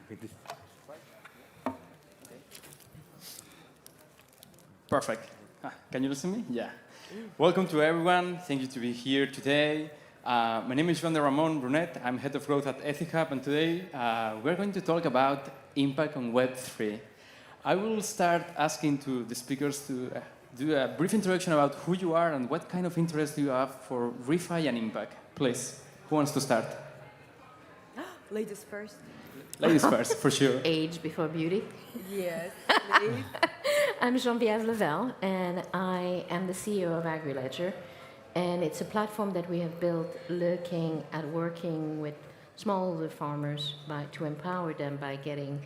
with this. Perfect. Can you listen to me? Yeah. Welcome to everyone. Thank you to be here today. My name is Joan de Ramón Brunet. I'm head of growth at EthiHub, and today we're going to talk about impact on Web3. I will start asking to the speakers to do a brief introduction about who you are and what kind of interest you have for refi and impact. Please, who wants to start? Ladies first. Ladies first, for sure. Age before beauty. Yes, please. I'm Genevieve Leveille, and I am the CEO of AgriLedger. And it's a platform that we have built looking at working with smallholder farmers to empower them by getting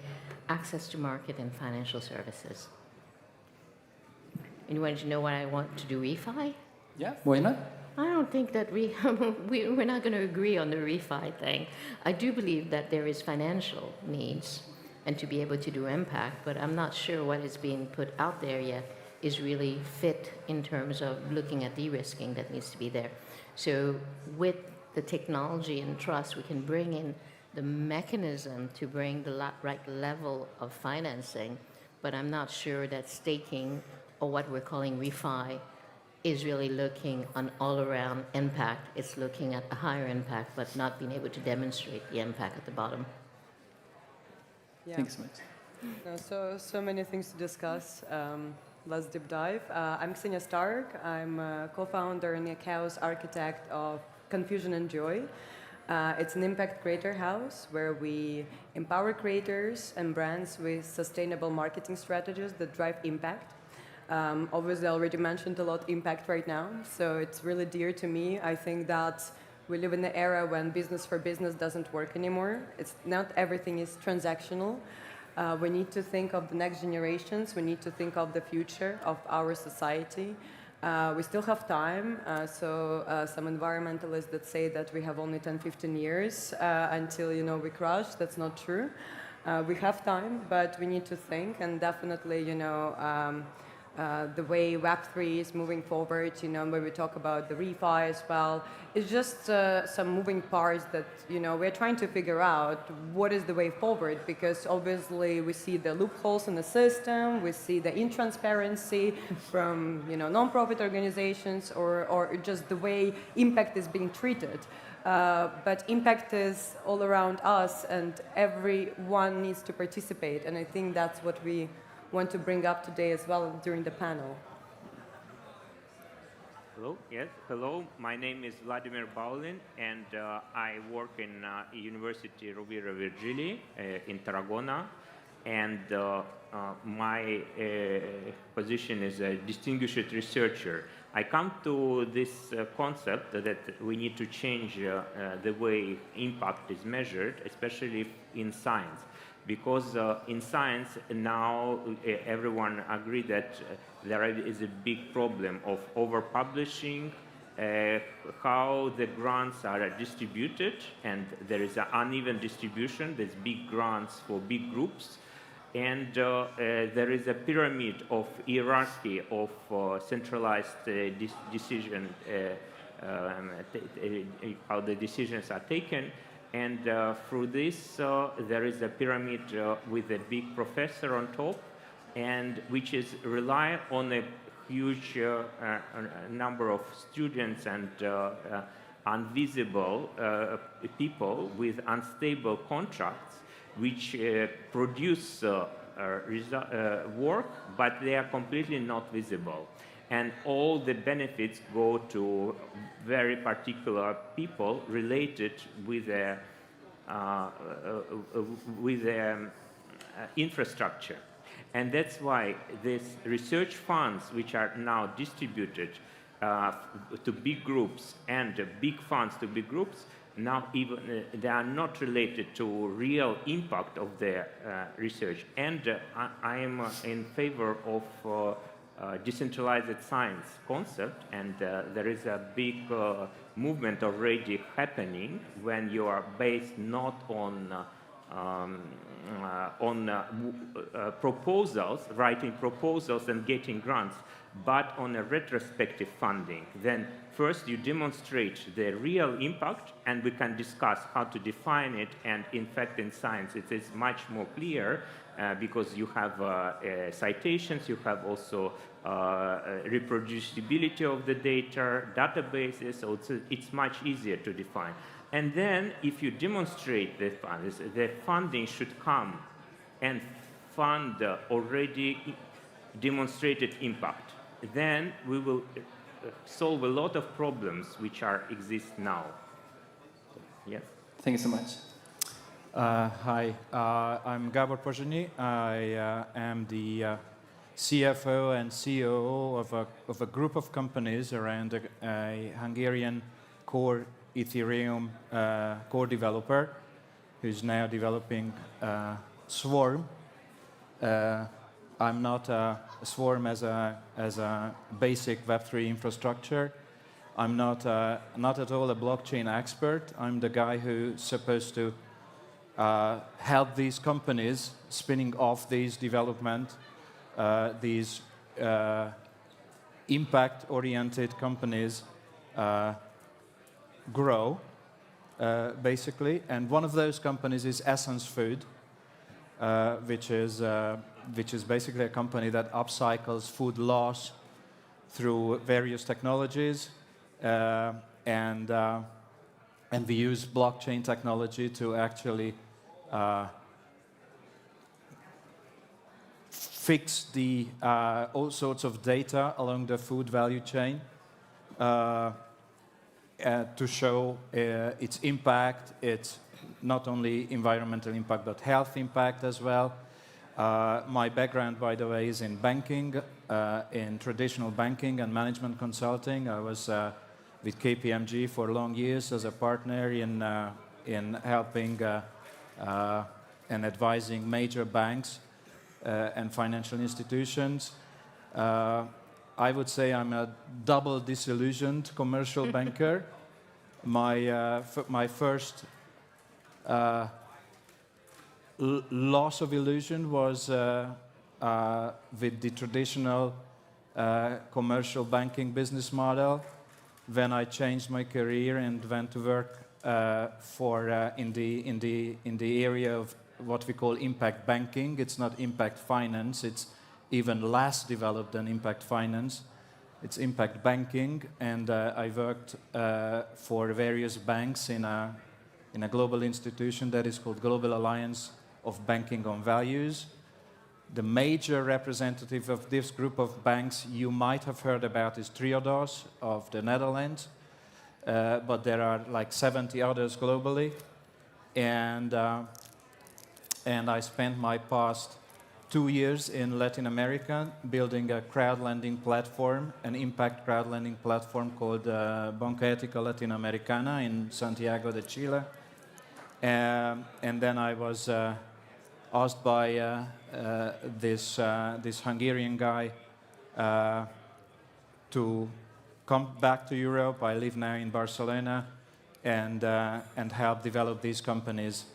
access to market and financial services. And you wanted to know what I want to do refi? Yeah, why not? I don't think that we're not going to agree on the refi thing. I do believe that there is financial needs and to be able to do impact, but I'm not sure what is being put out there yet is really fit in terms of looking at de-risking that needs to be there. So with the technology and trust, we can bring in the mechanism to bring the right level of financing, but I'm not sure that staking or what we're calling refi is really looking on all-around impact. It's looking at a higher impact, but not being able to demonstrate the impact at the bottom. Yeah. Thanks so much. No, so many things to discuss. Let's deep dive. I'm Ksenia Stark. I'm a co-founder and a chaos architect of Confusion and Joy. It's an impact creator house where we empower creators and brands with sustainable marketing strategies that drive impact. Obviously, I already mentioned a lot impact right now, so it's really dear to me. I think that we live in an era when business for business doesn't work anymore. It's not everything is transactional. We need to think of the next generations. We need to think of the future of our society. We still have time. Some environmentalists that say that we have only 10, 15 years until we crash. That's not true. We have time, but we need to think, and definitely, the way Web3 is moving forward, when we talk about the refi as well, it's just some moving parts that, we're trying to figure out what is the way forward, because obviously we see the loopholes in the system, we see the intransparency from, non-profit organizations or just the way impact is being treated. But impact is all around us, and everyone needs to participate, and I think that's what we want to bring up today as well during the panel. Hello, yes, hello. My name is Vladimir Baulin, and I work in University Rovira Virgili in Tarragona, and my position is a distinguished researcher. I come to this concept that we need to change the way impact is measured, especially in science. Because in science now everyone agrees that there is a big problem of overpublishing, how the grants are distributed, and there is an uneven distribution. There's big grants for big groups, and there is a pyramid of hierarchy of centralized decision, how the decisions are taken. And through this, there is a pyramid with a big professor on top, and which is rely on a huge number of students and invisible people with unstable contracts, which produce work, but they are completely not visible. And all the benefits go to very particular people related with infrastructure. And that's why these research funds, which are now distributed to big groups and big funds to big groups, now even they are not related to real impact of their research. And I am in favor of decentralized science concept, and there is a big movement already happening when you are based not on proposals, writing proposals and getting grants, but on a retrospective funding. Then first you demonstrate the real impact, and we can discuss how to define it. And in fact, in science, it is much more clear because you have citations, you have also reproducibility of the data, databases, so it's much easier to define. And then if you demonstrate the funding should come and fund already demonstrated impact. Then we will solve a lot of problems which exist now. Yes. Thank you so much. Hi, I'm Gábor Pozsonyi. I am the CFO and COO of a group of companies around a Hungarian core Ethereum core developer who's now developing Swarm. I'm not Swarm as a basic Web3 infrastructure. I'm not at all a blockchain expert. I'm the guy who's supposed to help these companies spinning off these development, these impact-oriented companies grow, basically. And one of those companies is Essence Food, which is basically a company that upcycles food loss through various technologies, and we use blockchain technology to actually fix the all sorts of data along the food value chain to show its impact, its not only environmental impact but health impact as well. My background, by the way, is in banking, in traditional banking and management consulting. I was with KPMG for long years as a partner in helping and advising major banks and financial institutions. I would say I'm a double disillusioned commercial banker. My first loss of illusion was with the traditional commercial banking business model when I changed my career and went to work in the area of what we call impact banking. It's not impact finance. It's even less developed than impact finance. It's impact banking, and I worked for various banks in a global institution that is called Global Alliance of Banking on Values. The major representative of this group of banks you might have heard about is Triodos of the Netherlands, but there are like 70 others globally, and I spent my past 2 years in Latin America building a crowd lending platform, an impact crowd lending platform called Banca Ética Latinoamericana in Santiago de Chile. And then I was asked by this Hungarian guy to come back to Europe. I live now in Barcelona, and help develop these companies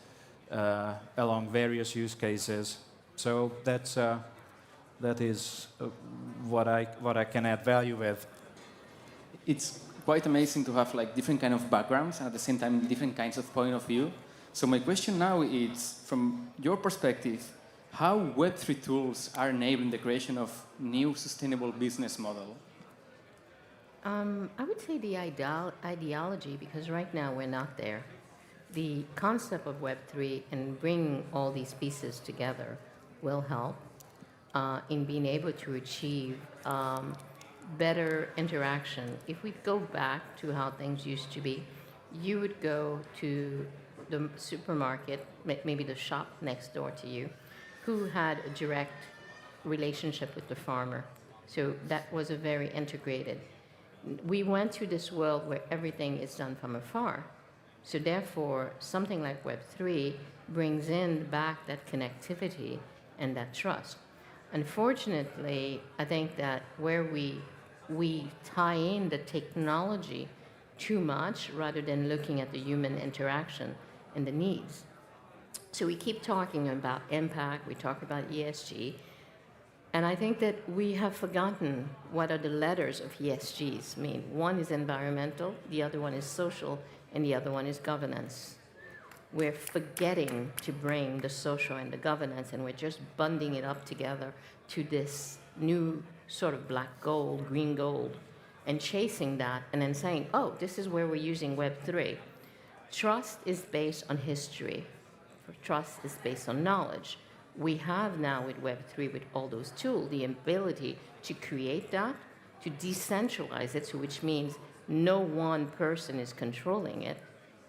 along various use cases. So that is what I can add value with. It's quite amazing to have like different kind of backgrounds and at the same time different kinds of point of view. So my question now is, from your perspective, how Web3 tools are enabling the creation of new sustainable business model? I would say the ideology, because right now we're not there. The concept of Web3 and bringing all these pieces together will help in being able to achieve better interaction. If we go back to how things used to be, you would go to the supermarket, maybe the shop next door to you, who had a direct relationship with the farmer. So that was a very integrated. We went to this world where everything is done from afar. So therefore, something like Web3 brings in back that connectivity and that trust. Unfortunately, I think that where we tie in the technology too much rather than looking at the human interaction and the needs. So we keep talking about impact, we talk about ESG, and I think that we have forgotten what are the letters of ESGs mean. One is environmental, the other one is social, and the other one is governance. We're forgetting to bring the social and the governance, and we're just bundling it up together to this new sort of black gold, green gold, and chasing that, and then saying, oh, this is where we're using Web3. Trust is based on history. Trust is based on knowledge. We have now with Web3, with all those tools, the ability to create that, to decentralize it, so which means no one person is controlling it,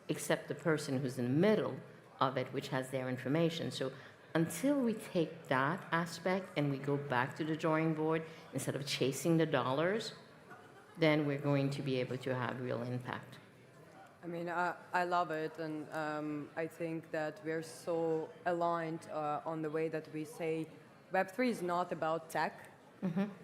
except the person who's in the middle of it, which has their information. So until we take that aspect and we go back to the drawing board, instead of chasing the dollars, then we're going to be able to have real impact. I mean, I love it, and I think that we're so aligned on the way that we say Web3 is not about tech.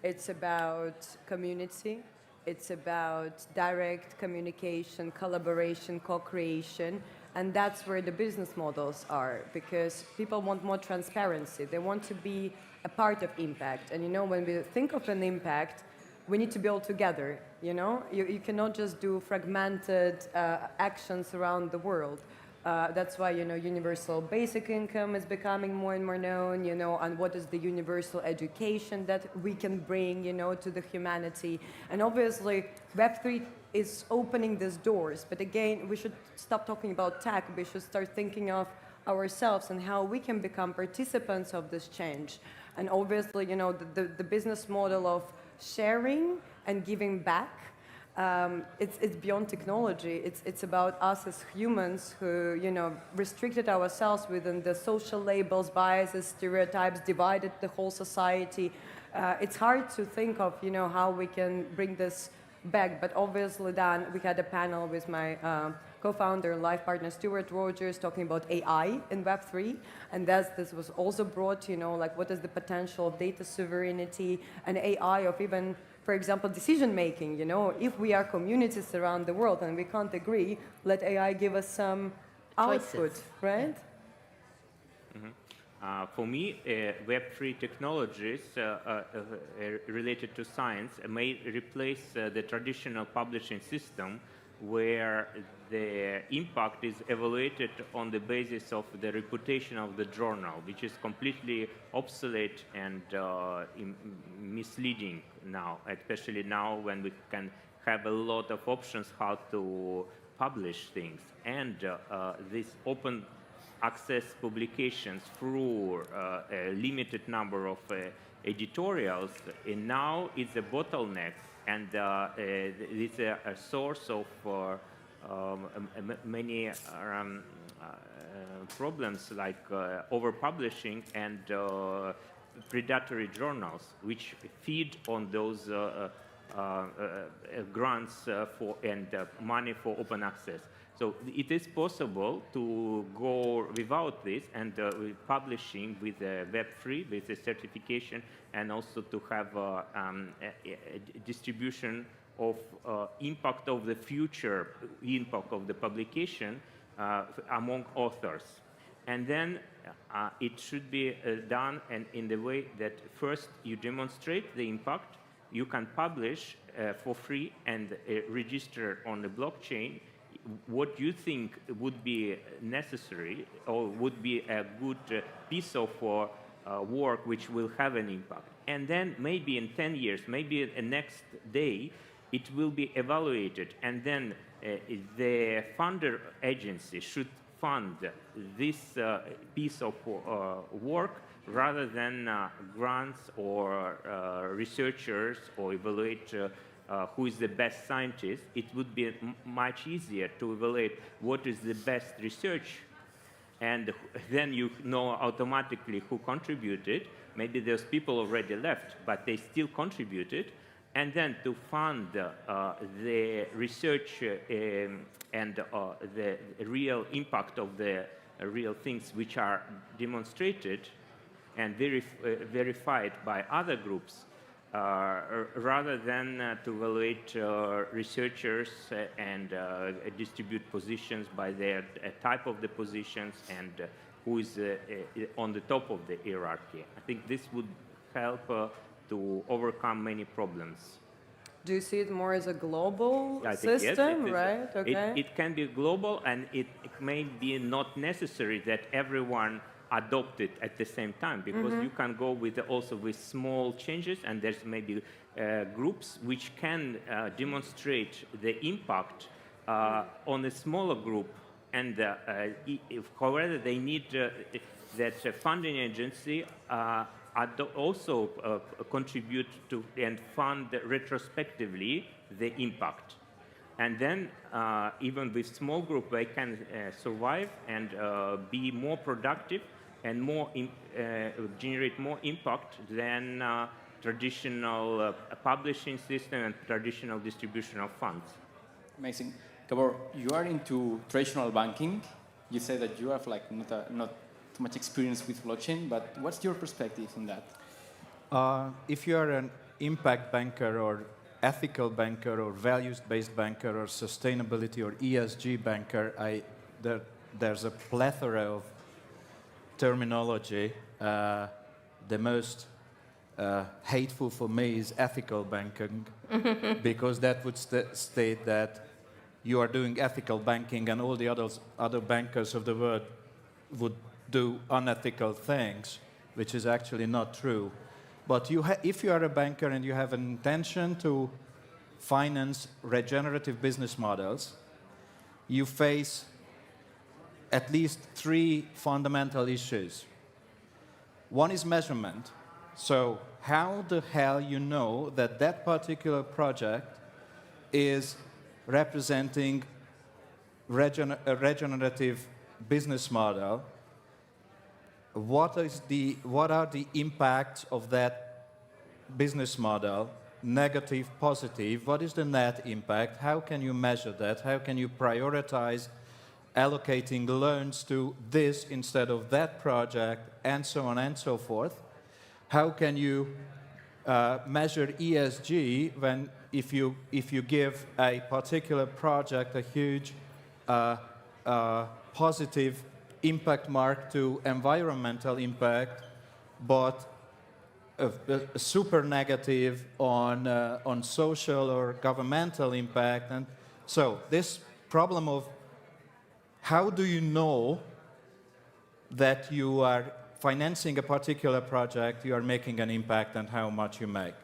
It's about community. It's about direct communication, collaboration, co-creation, and that's where the business models are, because people want more transparency. They want to be a part of impact. And you know, when we think of an impact, we need to build together, you know? You cannot just do fragmented actions around the world. That's why, you know, universal basic income is becoming more and more known, you know, and what is the universal education that we can bring, you know, to the humanity. And obviously, Web3 is opening these doors. But again, we should stop talking about tech. We should start thinking of ourselves and how we can become participants of this change. And obviously, you know, the business model of sharing and giving back, it's beyond technology. It's about us as humans who, you know, restricted ourselves within the social labels, biases, stereotypes, divided the whole society. It's hard to think of, you know, how we can bring this back. But obviously, then we had a panel with my co-founder and life partner Stuart Rogers talking about AI in Web3, and this was also brought, you know, like what is the potential of data sovereignty and AI of even, for example, decision making. You know, if we are communities around the world and we can't agree, let AI give us some output, right? For me, Web3 technologies related to science may replace the traditional publishing system, where the impact is evaluated on the basis of the reputation of the journal, which is completely obsolete and misleading now, especially now when we can have a lot of options how to publish things. And this open access publications through a limited number of editorials, and now it's a bottleneck, and it's a source of many problems like overpublishing and predatory journals, which feed on those grants for and money for open access. So it is possible to go without this and publishing with Web3, with the certification, and also to have a distribution of impact of the future impact of the publication among authors. And then it should be done in the way that first you demonstrate the impact, you can publish for free and register on the blockchain what you think would be necessary or would be a good piece of work which will have an impact. And then maybe in 10 years, maybe the next day, it will be evaluated. And then the funder agency should fund this piece of work rather than grants or researchers or evaluate who is the best scientist. It would be much easier to evaluate what is the best research, and then you know automatically who contributed. Maybe there's people already left, but they still contributed, and then to fund the research and the real impact of the real things which are demonstrated and verified by other groups, rather than to evaluate researchers and distribute positions by their type of the positions and who is on the top of the hierarchy. I think this would help to overcome many problems. Do you see it more as a global I think, system, yes, right? Okay. It can be global, and it may be not necessary that everyone adopt it at the same time, because you can go with also with small changes, and there's maybe groups which can demonstrate the impact on a smaller group, and however they need that funding agency also contribute to and fund retrospectively the impact. And then even with small group, they can survive and be more productive and more generate more impact than traditional publishing system and traditional distribution of funds. Amazing. Gábor, you are into traditional banking. You say that you have like not too much experience with blockchain, but what's your perspective on that? If you are an impact banker or ethical banker or values-based banker or sustainability or ESG banker, there's a plethora of terminology. The most hateful for me is ethical banking, because that would state that you are doing ethical banking and all the other bankers of the world would do unethical things, which is actually not true. But if you are a banker and you have an intention to finance regenerative business models, you face at least 3 fundamental issues. One is measurement. So how the hell you know that that particular project is representing a regenerative business model? What are the impacts of that business model, negative, positive? What is the net impact? How can you measure that? How can you prioritize allocating loans to this instead of that project, and so on and so forth? How can you measure ESG if you give a particular project a huge positive impact mark to environmental impact, but a super negative on social or governmental impact? And so this problem of how do you know that you are financing a particular project, you are making an impact, and how much you make?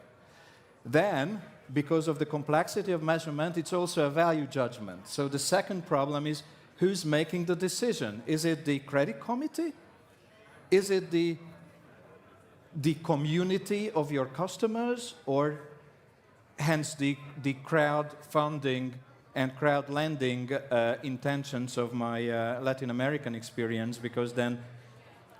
Then, because of the complexity of measurement, it's also a value judgment. So the second problem is, who's making the decision? Is it the credit committee? Is it the community of your customers, or hence the crowdfunding and crowd lending intentions of my Latin American experience? Because then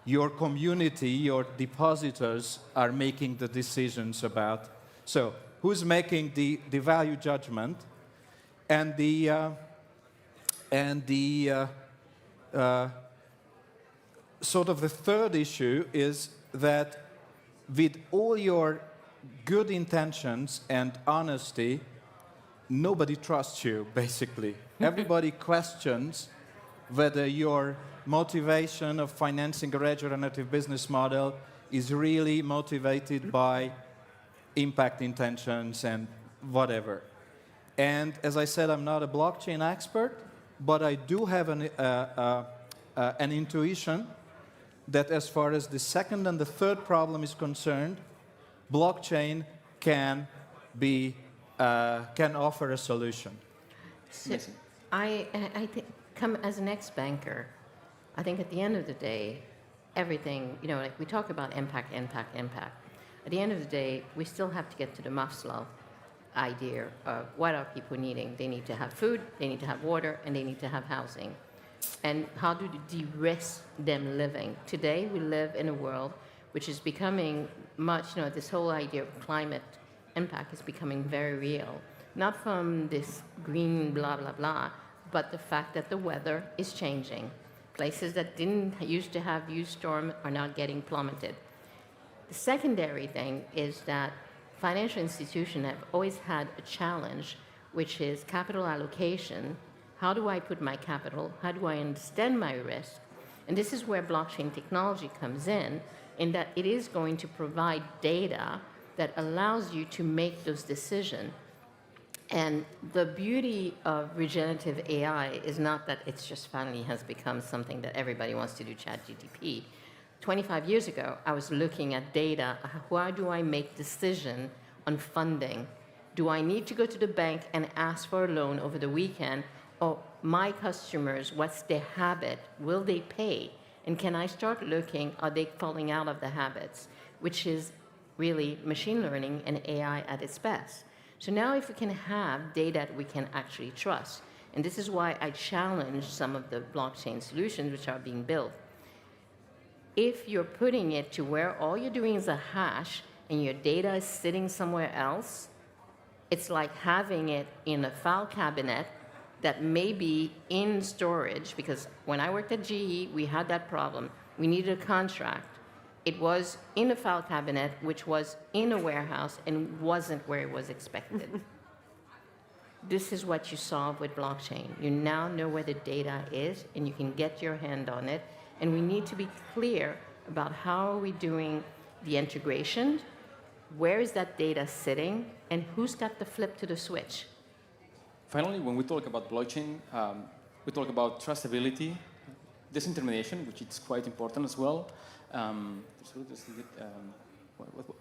your community, your depositors are making the decisions about. So who's making the value judgment? And sort of the third issue is that with all your good intentions and honesty, nobody trusts you, basically. Everybody questions whether your motivation of financing a regenerative business model is really motivated by impact intentions and whatever. And as I said, I'm not a blockchain expert, but I do have an intuition that as far as the second and the third problem is concerned, blockchain can offer a solution. So I think, come as an ex-banker, I think at the end of the day, everything, like we talk about impact. At the end of the day, we still have to get to the Maslow idea of what are people needing. They need to have food, they need to have water, and they need to have housing. And how do you de-risk them living? Today, we live in a world which is becoming much, this whole idea of climate impact is becoming very real. Not from this green blah, blah, blah, but the fact that the weather is changing. Places that didn't used to have huge storm are now getting plummeted. The secondary thing is that financial institutions have always had a challenge, which is capital allocation. How do I put my capital? How do I understand my risk? And this is where blockchain technology comes in that it is going to provide data that allows you to make those decisions. And the beauty of regenerative AI is not that it's just finally has become something that everybody wants to do, ChatGPT. 25 years ago, I was looking at data. How do I make decision on funding? Do I need to go to the bank and ask for a loan over the weekend? Or my customers, what's their habit? Will they pay? And can I start looking, are they falling out of the habits? Which is really machine learning and AI at its best. So now if we can have data that we can actually trust, and this is why I challenge some of the blockchain solutions which are being built. If you're putting it to where all you're doing is a hash and your data is sitting somewhere else, it's like having it in a file cabinet that may be in storage, because when I worked at GE, we had that problem. We needed a contract. It was in a file cabinet, which was in a warehouse and wasn't where it was expected. This is what you solve with blockchain. You now know where the data is, and you can get your hand on it. And we need to be clear about how are we doing the integration, where is that data sitting, and who's got the flip to the switch. Finally, when we talk about blockchain, we talk about trustability, disintermediation, which is quite important as well.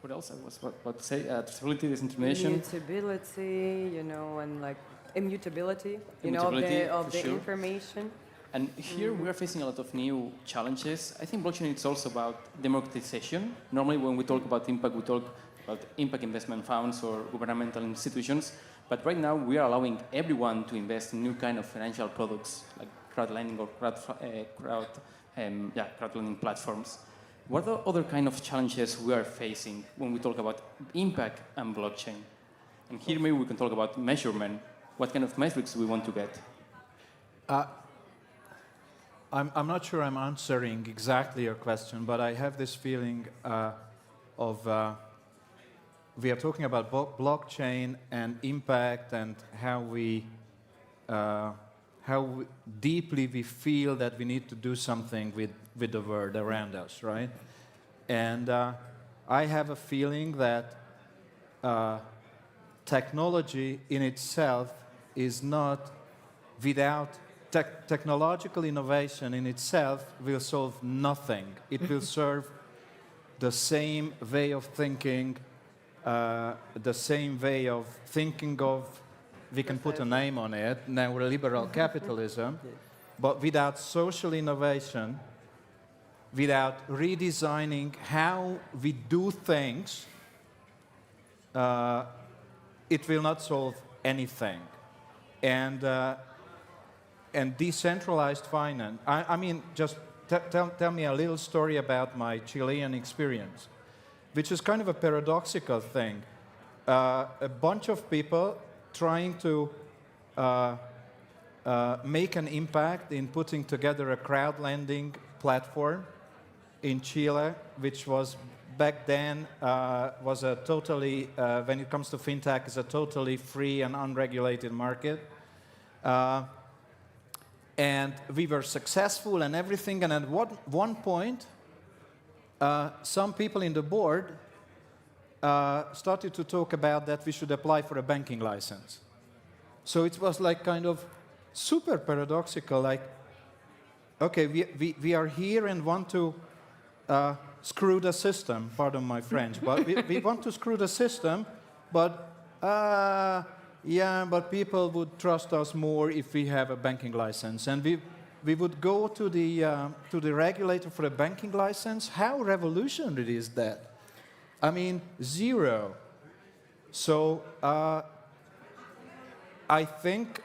What else I was about to say? Trustability, disintermediation. Immutability, you know, and like immutability, you Immutability, know, of the sure. information. And here we are facing a lot of new challenges. I think blockchain is also about democratization. Normally when we talk about impact, we talk about impact investment funds or governmental institutions. But right now we are allowing everyone to invest in new kind of financial products like crowdlending or crowdlending platforms. What are other kind of challenges we are facing when we talk about impact and blockchain? And here maybe we can talk about measurement. What kind of metrics do we want to get? I'm not sure I'm answering exactly your question, but I have this feeling we are talking about blockchain and impact and how deeply we feel that we need to do something with the world around us, right? And I have a feeling that technology in itself is not without technological innovation in itself will solve nothing. It will serve the same way of thinking, the same way of thinking of, we can put a name on it, neoliberal capitalism, but without social innovation, without redesigning how we do things, it will not solve anything. And decentralized finance, I mean, just tell me a little story about my Chilean experience, which is kind of a paradoxical thing. A bunch of people trying to make an impact in putting together a crowdlending platform in Chile, which was back then was a totally, when it comes to fintech, is a totally free and unregulated market. And we were successful and everything, and at one point, some people in the board started to talk about that we should apply for a banking license. So it was like kind of super paradoxical, like, okay, we are here and want to screw the system, pardon my French, but we want to screw the system, but yeah, but people would trust us more if we have a banking license. And we would go to the regulator for a banking license. How revolutionary is that? I mean, zero. So I think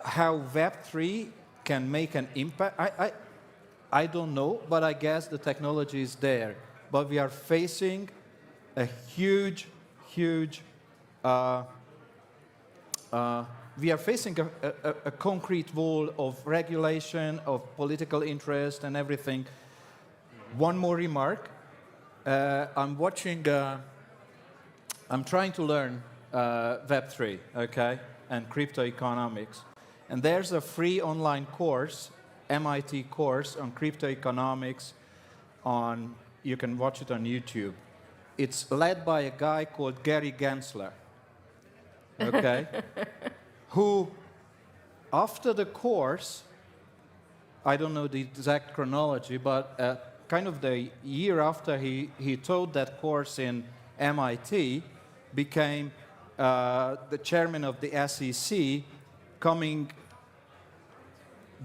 how Web3 can make an impact, I don't know, but I guess the technology is there. But we are facing a huge we are facing a concrete wall of regulation, of political interest and everything. One more remark. I'm trying to learn Web3, okay, and crypto economics. And there's a free online course MIT course on crypto economics. You can watch it on YouTube. It's led by a guy called Gary Gensler, okay, who, after the course, I don't know the exact chronology, but kind of the year after he taught that course in MIT, became the chairman of the SEC, coming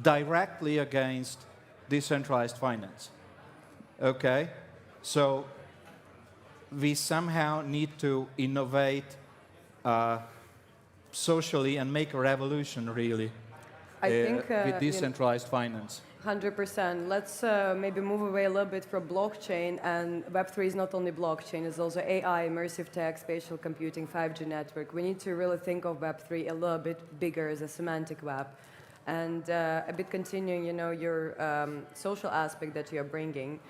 directly against decentralized finance. Okay? So we somehow need to innovate socially and make a revolution, really, I think with decentralized finance. 100%. Let's maybe move away a little bit from blockchain, and Web3 is not only blockchain, it's also AI, immersive tech, spatial computing, 5G network. We need to really think of Web3 a little bit bigger as a semantic web. And a bit continuing, your social aspect that you're bringing.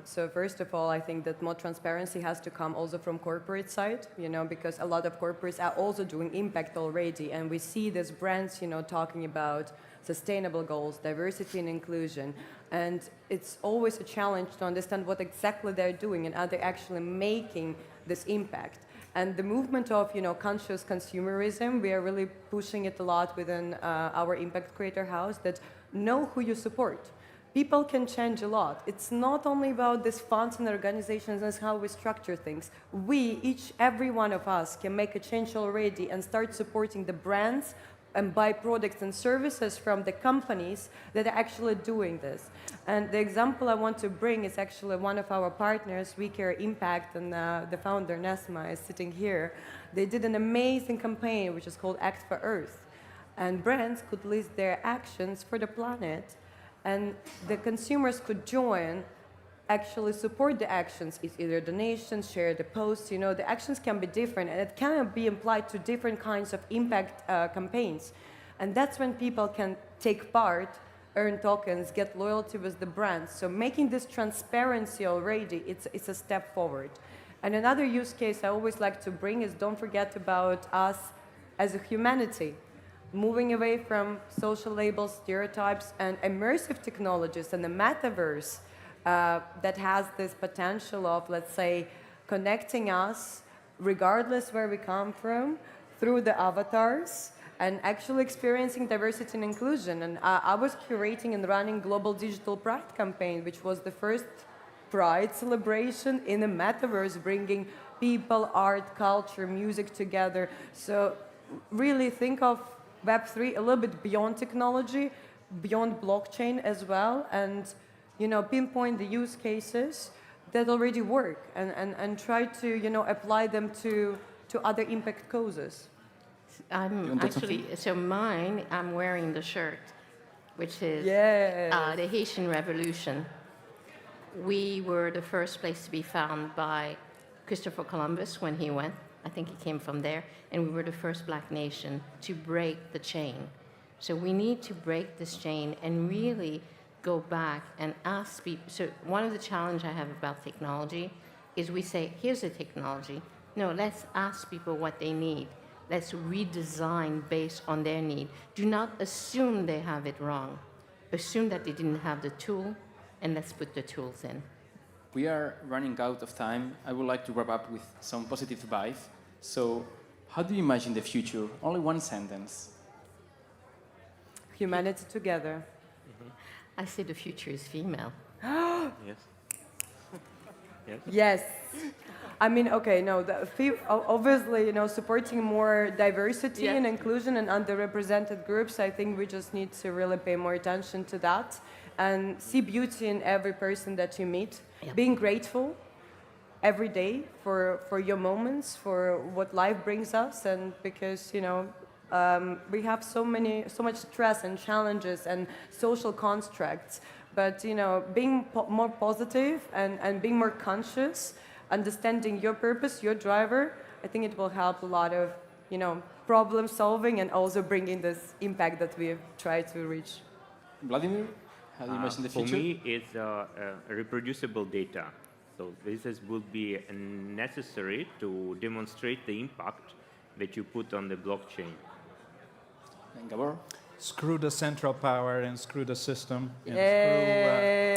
So first of all, I think that more transparency has to come also from corporate side, because a lot of corporates are also doing impact already, and we see these brands, talking about sustainable goals, diversity and inclusion, and it's always a challenge to understand what exactly they're doing and are they actually making this impact. And the movement of, conscious consumerism, we are really pushing it a lot within our Impact Creator House, that know who you support. People can change a lot. It's not only about these funds and organizations and how we structure things. Every one of us can make a change already and start supporting the brands and buy products and services from the companies that are actually doing this. And the example I want to bring is actually one of our partners, We Care Impact, and the founder, Nesma, is sitting here. They did an amazing campaign, which is called Act for Earth. And brands could list their actions for the planet, and the consumers could join, actually support the actions. It's either donations, share the posts, the actions can be different, and it can be applied to different kinds of impact campaigns. And that's when people can take part, earn tokens, get loyalty with the brands. So making this transparency already, it's a step forward. And another use case I always like to bring is, don't forget about us as a humanity. Moving away from social labels, stereotypes, and immersive technologies and the metaverse that has this potential of, let's say, connecting us, regardless where we come from, through the avatars, and actually experiencing diversity and inclusion. And I was curating and running Global Digital Pride campaign, which was the first Pride celebration in the metaverse, bringing people, art, culture, music together. So really think of Web3 a little bit beyond technology, beyond blockchain as well, and pinpoint the use cases that already work, and try to apply them to other impact causes. I'm wearing the shirt, which is the Haitian Revolution. We were the first place to be found by Christopher Columbus when he went. I think he came from there, and we were the first Black nation to break the chain. So we need to break this chain and really go back and ask people. So one of the challenges I have about technology is we say, here's the technology. No, let's ask people what they need. Let's redesign based on their need. Do not assume they have it wrong. Assume that they didn't have the tool, and let's put the tools in. We are running out of time. I would like to wrap up with some positive vibe. So, how do you imagine the future? Only one sentence. Humanity together. I say the future is female. Yes. Yes. I mean, okay, no, obviously, supporting more diversity and inclusion and underrepresented groups, I think we just need to really pay more attention to that and see beauty in every person that you meet. Yeah. Being grateful every day for your moments, for what life brings us, and because, we have so much stress and challenges and social constructs, but, being more positive and being more conscious, understanding your purpose, your driver, I think it will help a lot of, problem solving and also bringing this impact that we try to reach. Vladimir, how do you imagine the future? For me, it's reproducible data. So this will be necessary to demonstrate the impact that you put on the blockchain. And Gábor? screw the central power and screw the system and Yay!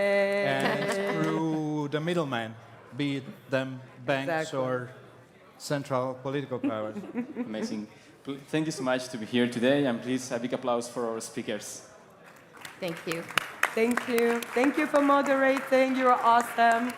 screw the middleman, be it them banks Exactly. or central political powers. Amazing. Thank you so much to be here today, and please a big applause for our speakers. Thank you. Thank you. Thank you for moderating. You're awesome.